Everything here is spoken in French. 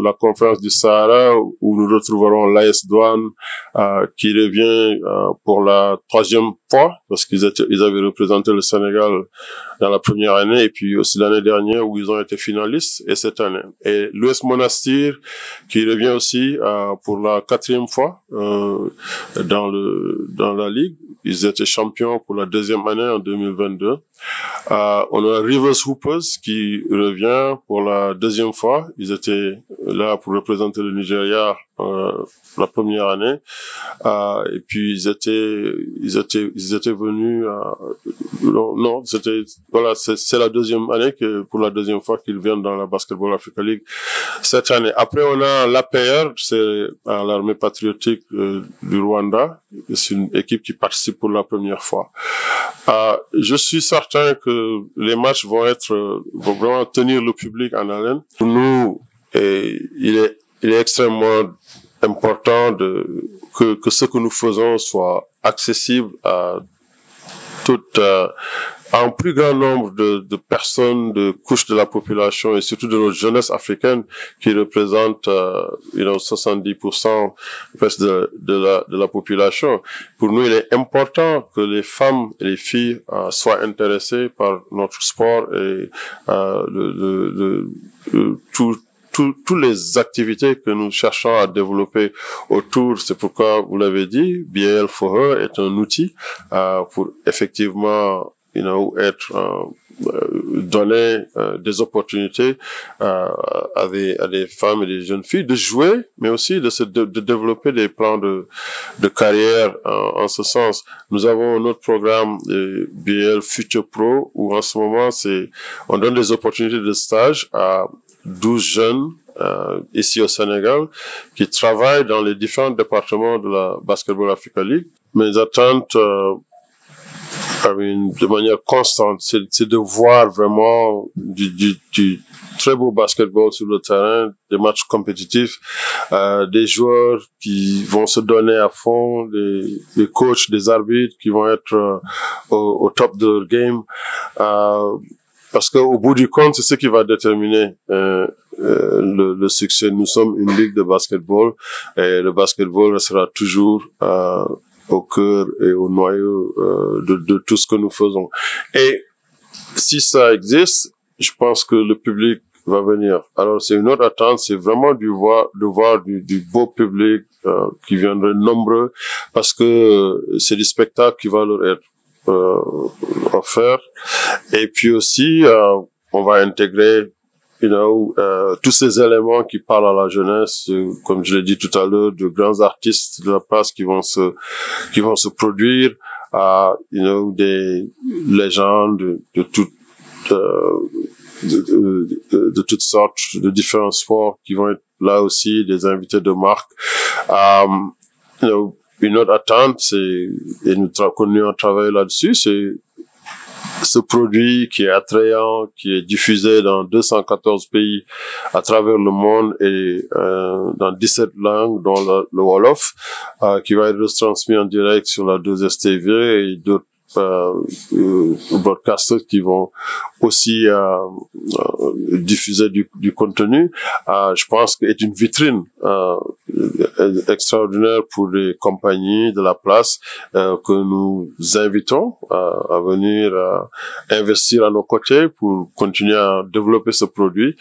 la conférence du Sahara où nous retrouverons l'AS Douane qui revient pour la 3e fois parce qu'ils avaient représenté le Sénégal dans la première année et puis aussi l'année dernière où ils ont été finalistes et cette année. Et l'US Monastir qui revient aussi pour la 4e fois dans la ligue. Ils étaient champions pour la 2e année en 2022. On a Rivers Hoopers qui revient pour la 2e fois. Ils étaient là pour représenter le Nigeria la première année. Et puis ils étaient venus. Non, voilà, c'est la 2e année pour la 2e fois qu'ils viennent dans la Basketball Africa League cette année. Après on a l'APR, c'est l'armée patriotique du Rwanda. C'est une équipe qui participe pour la première fois. Je suis certain que les matchs vont vraiment tenir le public en haleine. Pour nous, il est extrêmement important que ce que nous faisons soit accessible à un plus grand nombre de personnes, de couches de la population et surtout de notre jeunesse africaine qui représente 70% presque de la population. Pour nous, il est important que les femmes et les filles soient intéressées par notre sport et toutes les activités que nous cherchons à développer autour. C'est pourquoi, vous l'avez dit, BAL for Her est un outil pour effectivement donner des opportunités à des femmes et des jeunes filles de jouer, mais aussi de développer des plans de carrière en ce sens. Nous avons notre programme BL Future Pro où en ce moment on donne des opportunités de stage à 12 jeunes ici au Sénégal qui travaillent dans les différents départements de la Basketball Africa League. Mes attentes de manière constante, c'est de voir vraiment du très beau basketball sur le terrain, des matchs compétitifs, des joueurs qui vont se donner à fond, des coachs, des arbitres qui vont être au top de leur game, parce qu'au bout du compte, c'est ce qui va déterminer le succès. Nous sommes une ligue de basketball et le basketball restera toujours au cœur et au noyau de tout ce que nous faisons. Et si ça existe, je pense que le public va venir. Alors c'est une autre attente, c'est vraiment de voir du beau public qui viendrait nombreux parce que c'est du spectacle qui va leur être offert. Et puis aussi, on va intégrer tous ces éléments qui parlent à la jeunesse, comme je l'ai dit tout à l'heure, de grands artistes de la place qui vont se produire, des légendes de toutes sortes, de différents sports qui vont être là aussi, des invités de marque. Une autre attente, et nous continuons à travailler là-dessus, c'est ce produit qui est attrayant, qui est diffusé dans 214 pays à travers le monde et dans 17 langues, dont le Wolof, qui va être retransmis en direct sur la 2STV et d'autres broadcasters qui vont aussi diffuser du contenu. Je pense qu'est une vitrine extraordinaire pour les compagnies de la place que nous invitons à venir investir à nos côtés pour continuer à développer ce produit.